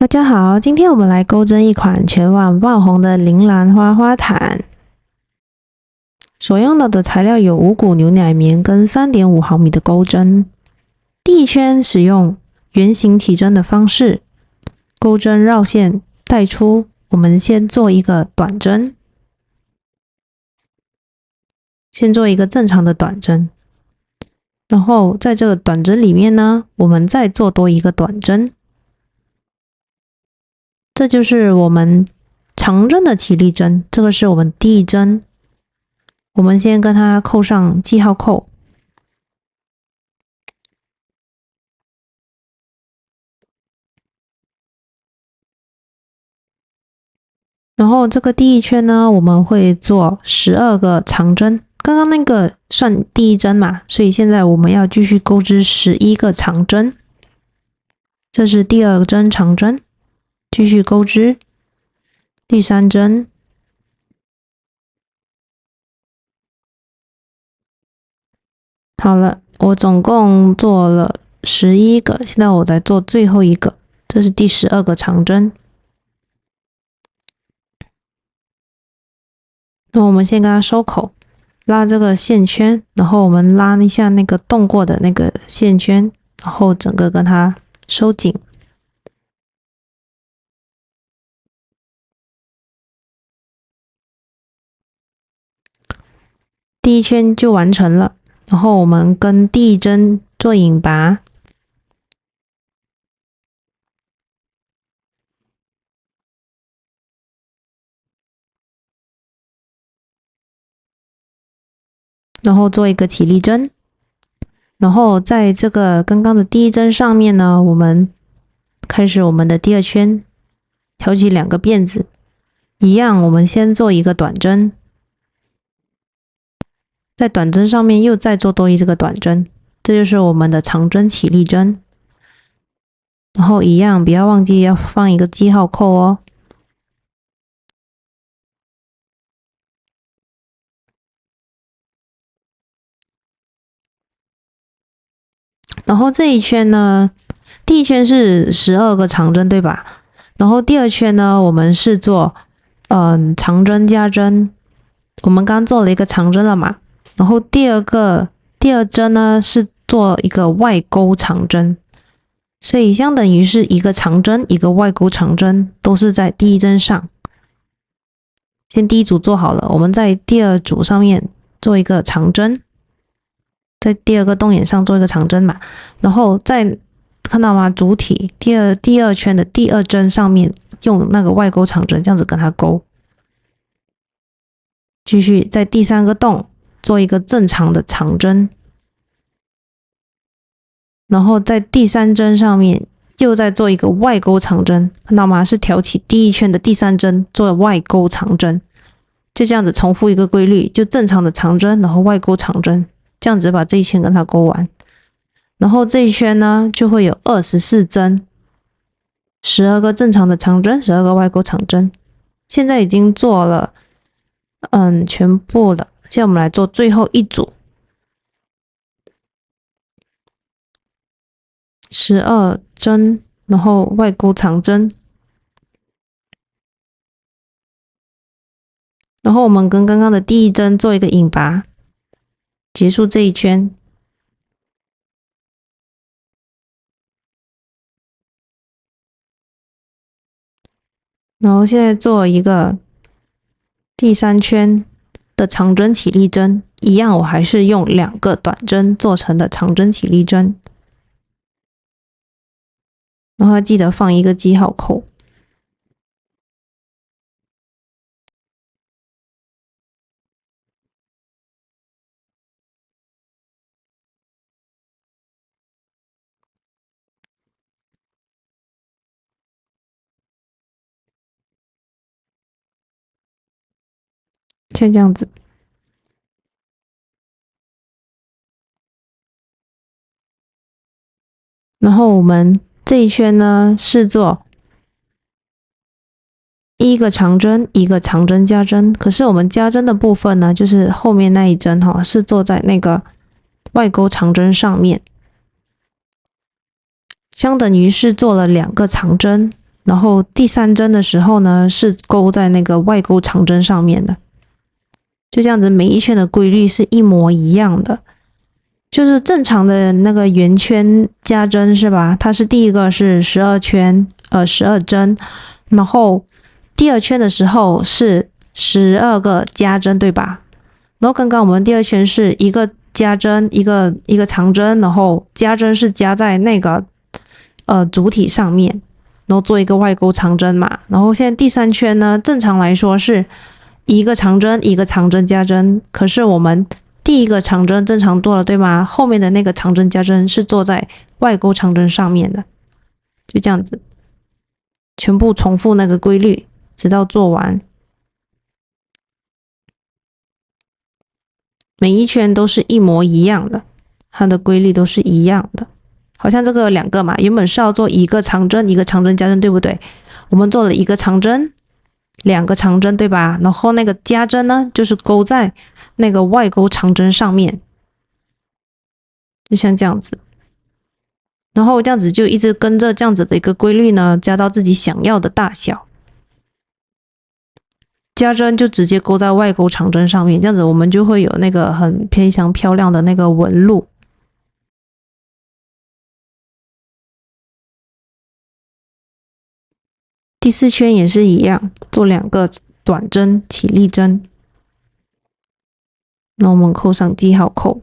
大家好，今天我们来钩针一款全网爆红的铃兰花花毯。所用到的材料有5股牛奶棉跟3.5毫米的钩针。第一圈使用圆形起针的方式，钩针绕线带出。我们先做一个短针，先做一个正常的短针，然后在这个短针里面呢，我们再做多一个短针。这就是我们长针的起立针，这个是我们第一针。我们先跟它扣上记号扣，然后这个第一圈呢，我们会做12个长针。刚刚那个算第一针嘛，所以现在我们要继续钩织11个长针。这是第2针长针，继续钩织。第3针，好了，我总共做了11个，现在我来做最后一个，这是第12个长针。那我们先跟它收口，拉这个线圈，然后我们拉一下那个动过的那个线圈，然后整个跟它收紧。第一圈就完成了，然后我们跟第一针做引拔，然后做一个起立针，然后在这个刚刚的第一针上面呢，我们开始我们的第2圈，挑起2个辫子，一样，我们先做一个短针。在短针上面又再做多一个短针，这就是我们的长针起立针。然后一样，不要忘记要放一个记号扣哦。然后这一圈呢，第一圈是12个长针，对吧？然后第2圈呢，我们是做长针加针。我们刚做了一个长针了嘛，然后第二针呢是做一个外钩长针，所以相当于是一个长针一个外钩长针，都是在第一针上。先第一组做好了，我们在第2组上面做一个长针，在第2个洞眼上做一个长针嘛，然后再看到吗？主体第二圈的第2针上面用那个外钩长针这样子跟它钩，继续在第3个洞做一个正常的长针，然后在第3针上面又再做一个外钩长针，看到吗？是挑起第一圈的第3针做外钩长针，就这样子重复一个规律，就正常的长针，然后外钩长针，这样子把这一圈跟它钩完。然后这一圈呢就会有24针，12个正常的长针，12个外钩长针。现在已经做了全部了，现在我们来做最后一组12针，然后外钩长针，然后我们跟刚刚的第一针做一个引拔，结束这一圈。然后现在做一个第3圈的长针起立针，一样我还是用2个短针做成的长针起立针，然后记得放一个记号扣。像这样子，然后我们这一圈呢是做一个长针一个长针加针，可是我们加针的部分呢，就是后面那一针哈，是做在那个外钩长针上面，相等于是做了2个长针，然后第3针的时候呢，是勾在那个外勾长针上面的。就这样子，每一圈的规律是一模一样的。就是正常的那个圆圈加针是吧？它是第一个是12圈，12针，然后第2圈的时候是12个加针，对吧？然后刚刚我们第2圈是一个加针，一个长针，然后加针是加在那个主体上面，然后做一个外勾长针嘛。然后现在第3圈呢，正常来说是一个长针，一个长针加针，可是我们第一个长针正常做了，对吗？后面的那个长针加针是做在外勾长针上面的，就这样子，全部重复那个规律，直到做完。每一圈都是一模一样的，它的规律都是一样的。好像这个有2个嘛，原本是要做一个长针，一个长针加针，对不对？我们做了一个长针，2个长针，对吧？然后那个加针呢，就是勾在那个外勾长针上面，就像这样子。然后这样子就一直跟着这样子的一个规律呢，加到自己想要的大小。加针就直接勾在外勾长针上面，这样子我们就会有那个很非常漂亮的那个纹路。第4圈也是一样，做2个短针起立针，那我们扣上记号扣。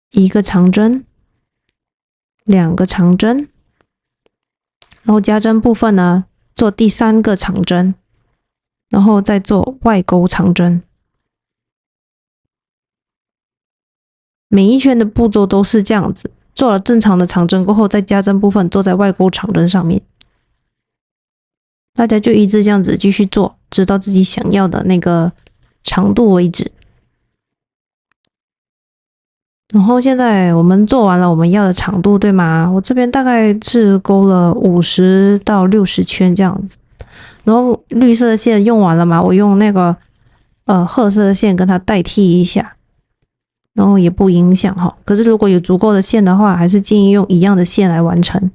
一个长针，2个长针，然后加针部分呢，做第3个长针，然后再做外勾长针。每一圈的步骤都是这样子，做了正常的长针过后，再加针部分做在外勾长针上面。大家就一直这样子继续做，直到自己想要的那个长度为止。然后现在我们做完了我们要的长度，对吗？我这边大概是勾了50到60圈这样子。然后绿色的线用完了嘛，我用那个褐色的线跟它代替一下，然后也不影响哈。可是如果有足够的线的话，还是建议用一样的线来完成。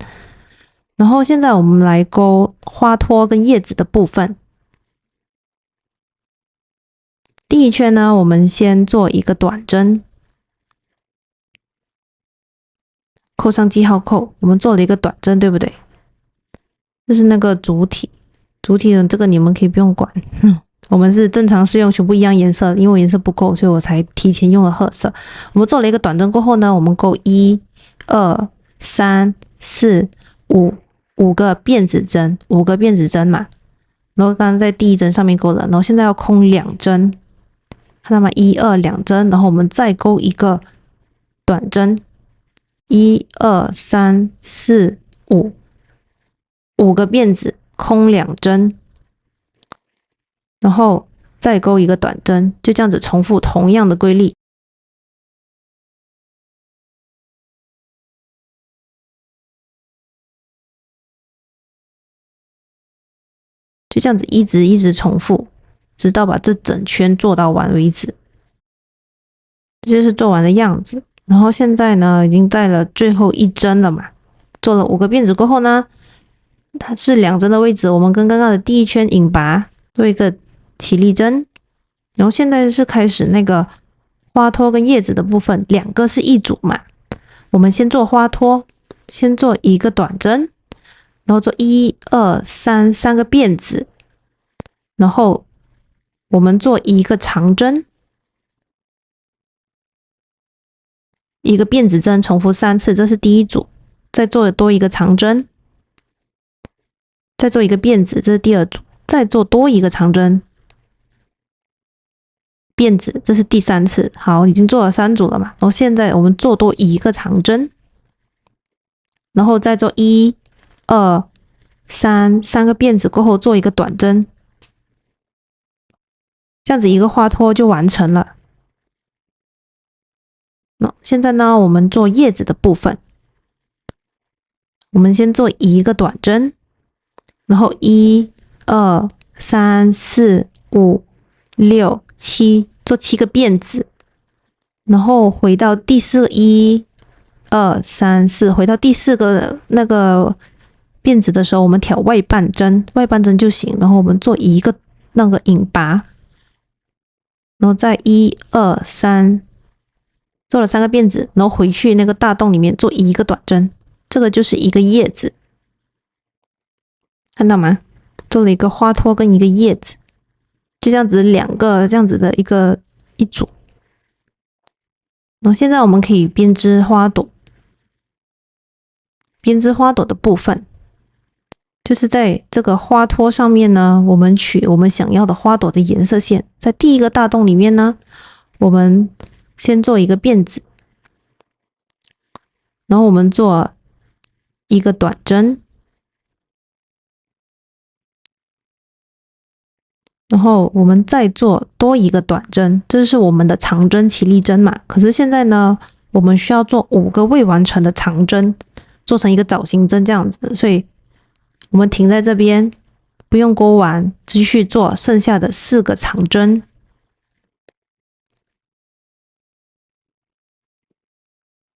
然后现在我们来勾花托跟叶子的部分。第1圈呢，我们先做一个短针，扣上记号扣，我们做了一个短针，对不对？这是那个主体，主体的这个你们可以不用管。我们是正常是用全部一样颜色，因为我颜色不够，所以我才提前用了褐色。我们做了一个短针过后呢，我们勾1、2、3、4、5个辫子针，5个辫子针嘛。然后刚刚在第1针上面勾了，然后现在要空2针，看到吗？1、2、2针，然后我们再勾一个短针，1、2、3、4、5个辫子，空2针。然后再勾一个短针，就这样子重复同样的规律。就这样子一直重复，直到把这整圈做到完为止。这就是做完的样子。然后现在呢，已经带了最后1针了嘛，做了5个辫子过后呢，它是2针的位置，我们跟刚刚的第1圈引拔，做一个起立针。然后现在是开始那个花托跟叶子的部分，2个是一组嘛。我们先做花托，先做一个短针，然后做1、2、3个辫子，然后我们做一个长针，一个辫子针，重复3次，这是第1组。再做多一个长针，再做一个辫子，这是第2组。再做多一个长针。辫子，这是第3次。好，已经做了3组了嘛。然后现在我们做多一个长针，然后再做1、2、3个辫子过后做一个短针，这样子一个花托就完成了。那现在呢，我们做叶子的部分，我们先做一个短针，然后1、2、3、4、5、6、7，做7个辫子，然后回到第四个1、2、3、4，回到第4个那个辫子的时候，我们挑外半针，外半针就行。然后我们做一个那个引拔，然后在1、2、3做了3个辫子，然后回去那个大洞里面做一个短针，这个就是一个叶子，看到吗？做了一个花托跟一个叶子，就这样子2个这样子的一组。然后现在我们可以编织花朵，编织花朵的部分就是在这个花托上面呢，我们取我们想要的花朵的颜色线，在第一个大洞里面呢，我们先做一个辫子，然后我们做一个短针，然后我们再做多一个短针，这是我们的长针起立针嘛。可是现在呢，我们需要做5个未完成的长针，做成一个藻形针这样子，所以我们停在这边，不用钩完，继续做剩下的4个长针。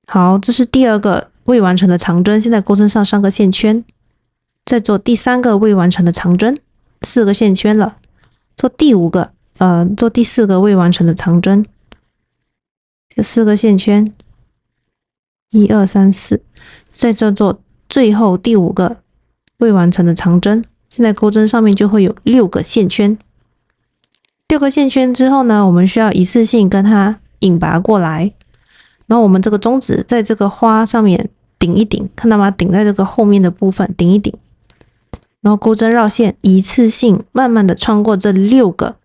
好，这是第2个未完成的长针，现在钩针上上个线圈，再做第3个未完成的长针，4个线圈了。做第4个未完成的长针，就4个线圈，1、2、3、4，再做最后第5个未完成的长针。现在钩针上面就会有6个线圈，6个线圈之后呢，我们需要一次性跟它引拔过来，然后我们这个中指在这个花上面顶一顶，看到吗？顶在这个后面的部分顶一顶。然后钩针绕线，一次性慢慢的穿过这6个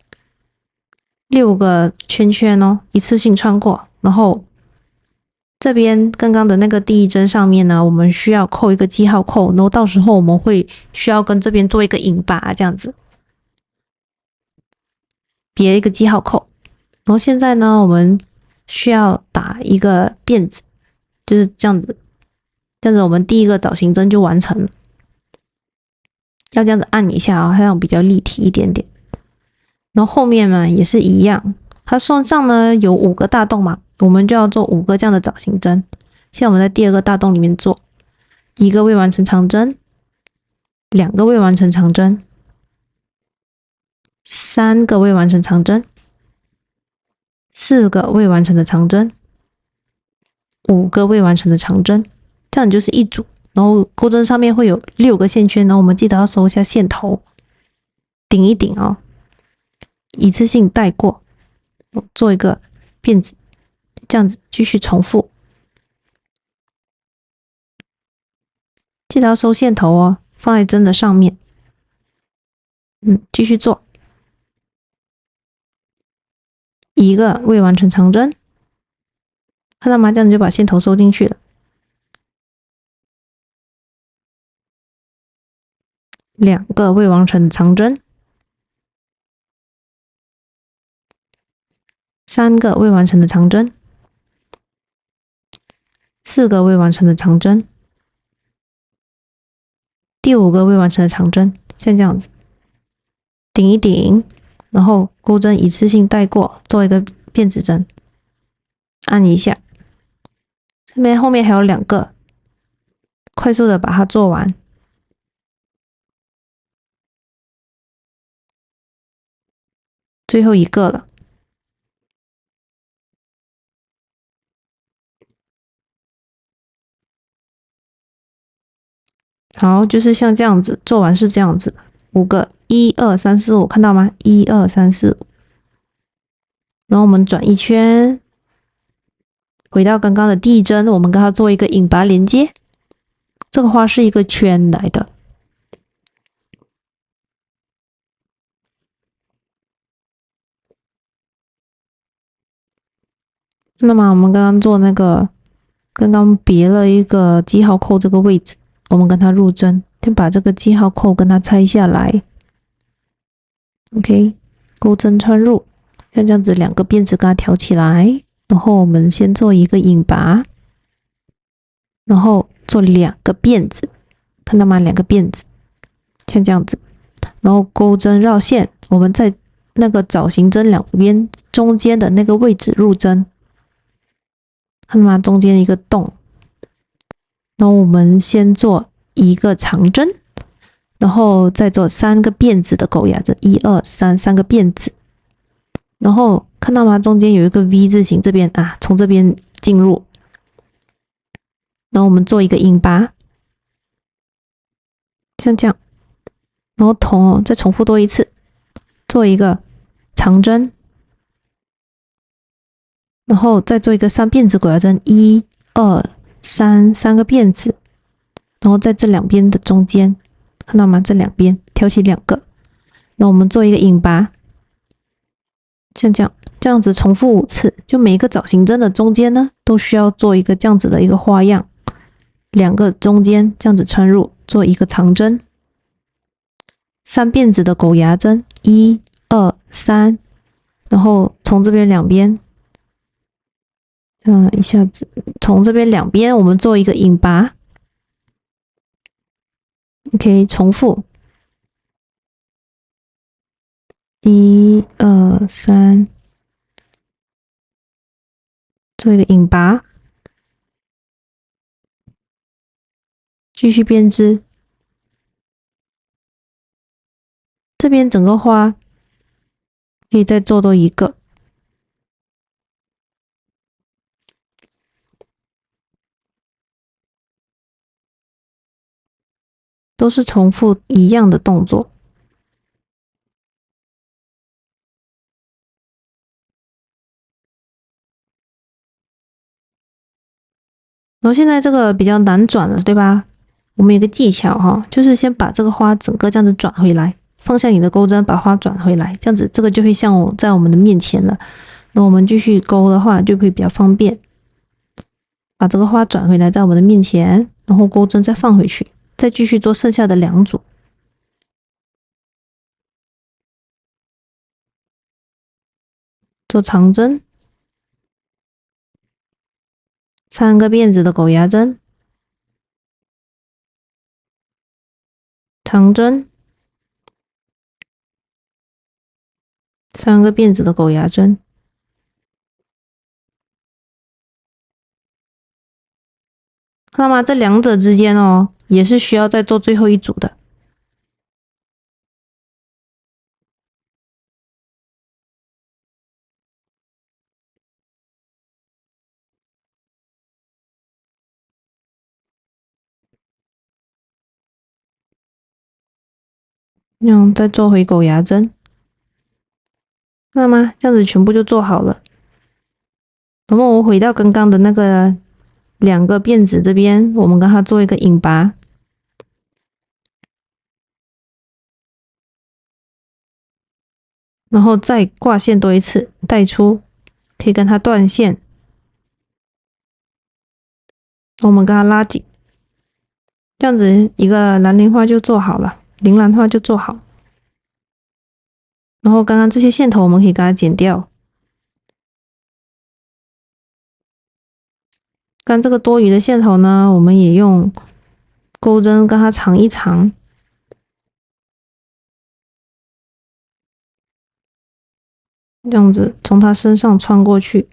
圈圈哦，一次性穿过。然后这边刚刚的那个第1针上面呢，我们需要扣一个记号扣，然后到时候我们会需要跟这边做一个引拔，这样子别一个记号扣。然后现在呢，我们需要打一个辫子，就是这样子，这样子我们第1个藻形针就完成了。要这样子按一下啊，它让比较立体一点点。然后后面呢也是一样，它身上呢有5个大洞嘛，我们就要做5个这样的藻形针。现在我们在第2个大洞里面做1个未完成长针，2个未完成长针，3个未完成长针，4个未完成的长针，5个未完成的长针，这样就是一组。然后钩针上面会有6个线圈，然后我们记得要收一下线头，顶一顶哦，一次性带过，做一个辫子，这样子继续重复。记得要收线头哦，放在针的上面。继续做1个未完成长针，看到吗？这样你就把线头收进去了。2个未完成的长针，3个未完成的长针，4个未完成的长针，第5个未完成的长针，像这样子，顶一顶，然后钩针一次性带过，做一个辫子针，按一下。这边后面还有2个，快速的把它做完。最后1个了。好，就是像这样子，做完是这样子，5个，1、2、3、4、5，看到吗？1、2、3、4、5。然后我们转一圈，回到刚刚的第1针，我们跟它做一个引拔连接。这个花是一个圈来的。那么我们刚刚做那个，刚刚别了一个记号扣这个位置，我们跟它入针，先把这个记号扣跟它拆下来。OK， 钩针穿入，像这样子2个辫子跟它挑起来，然后我们先做一个引拔，然后做2个辫子，看到吗？2个辫子，像这样子，然后钩针绕线，我们在那个藻形针2边中间的那个位置入针。看到吗？中间一个洞。然后我们先做一个长针，然后再做3个辫子的狗牙针，1、2、3，3个辫子。然后看到吗？中间有一个 V 字形，这边啊，从这边进入。然后我们做一个引拔，像这样。然后再重复多一次，做一个长针，然后再做一个3辫子狗牙针，1、2、3，3个辫子。然后在这两边的中间，看到吗？这两边挑起2个，那我们做一个引拔，像这样子重复5次，就每一个藻形针的中间呢，都需要做一个这样子的一个花样，2个中间这样子穿入，做一个长针，3辫子的狗牙针，1、2、3，然后从这边两边，一下子从这边两边我们做一个引拔。OK， 重复1、2、3，做一个引拔，继续编织。这边整个花可以再做多一个，都是重复一样的动作。然后现在这个比较难转了，对吧？我们有个技巧哈，就是先把这个花整个这样子转回来，放下你的钩针，把花转回来，这样子这个就会像在我们的面前了。那我们继续钩的话，就会比较方便。把这个花转回来，在我们的面前，然后钩针再放回去，再继续做剩下的2组。做长针，3个辫子的狗牙针，长针，3个辫子的狗牙针。看到吗？这2者之间哦，也是需要再做最后一组的。再做回狗牙针，看到吗？这样子全部就做好了。那么我回到刚刚的那个2个辫子这边，我们跟它做一个引拔，然后再挂线多一次，带出，可以跟它断线。我们跟它拉紧，这样子一个蓝莲花就做好了，铃兰花就做好。然后刚刚这些线头我们可以给它剪掉。刚这个多余的线头呢，我们也用钩针跟它藏一藏，这样子从它身上穿过去。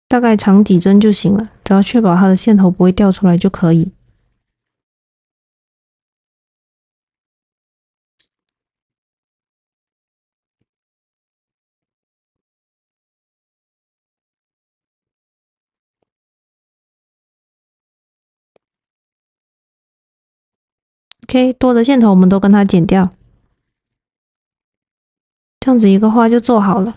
大概长几针就行了，只要确保它的线头不会掉出来就可以。OK， 多的线头我们都跟它剪掉，这样子一个花就做好了。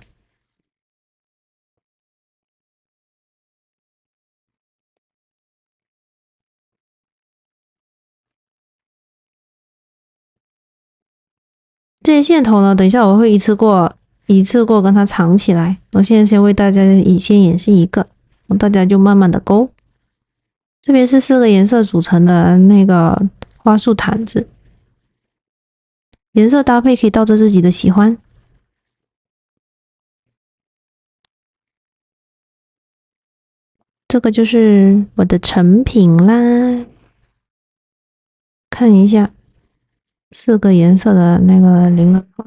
这些线头呢，等一下我会一次过跟它藏起来。我现在先为大家先演示一个，大家就慢慢的勾。这边是4个颜色组成的那个花束毯子，颜色搭配可以照着自己的喜欢。这个就是我的成品啦，看一下。4个颜色的那个铃人花，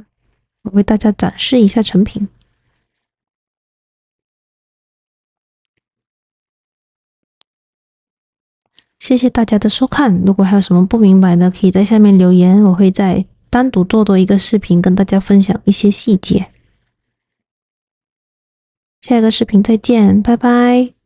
我为大家展示一下成品。谢谢大家的收看，如果还有什么不明白的，可以在下面留言，我会再单独做多一个视频跟大家分享一些细节。下一个视频再见，拜拜。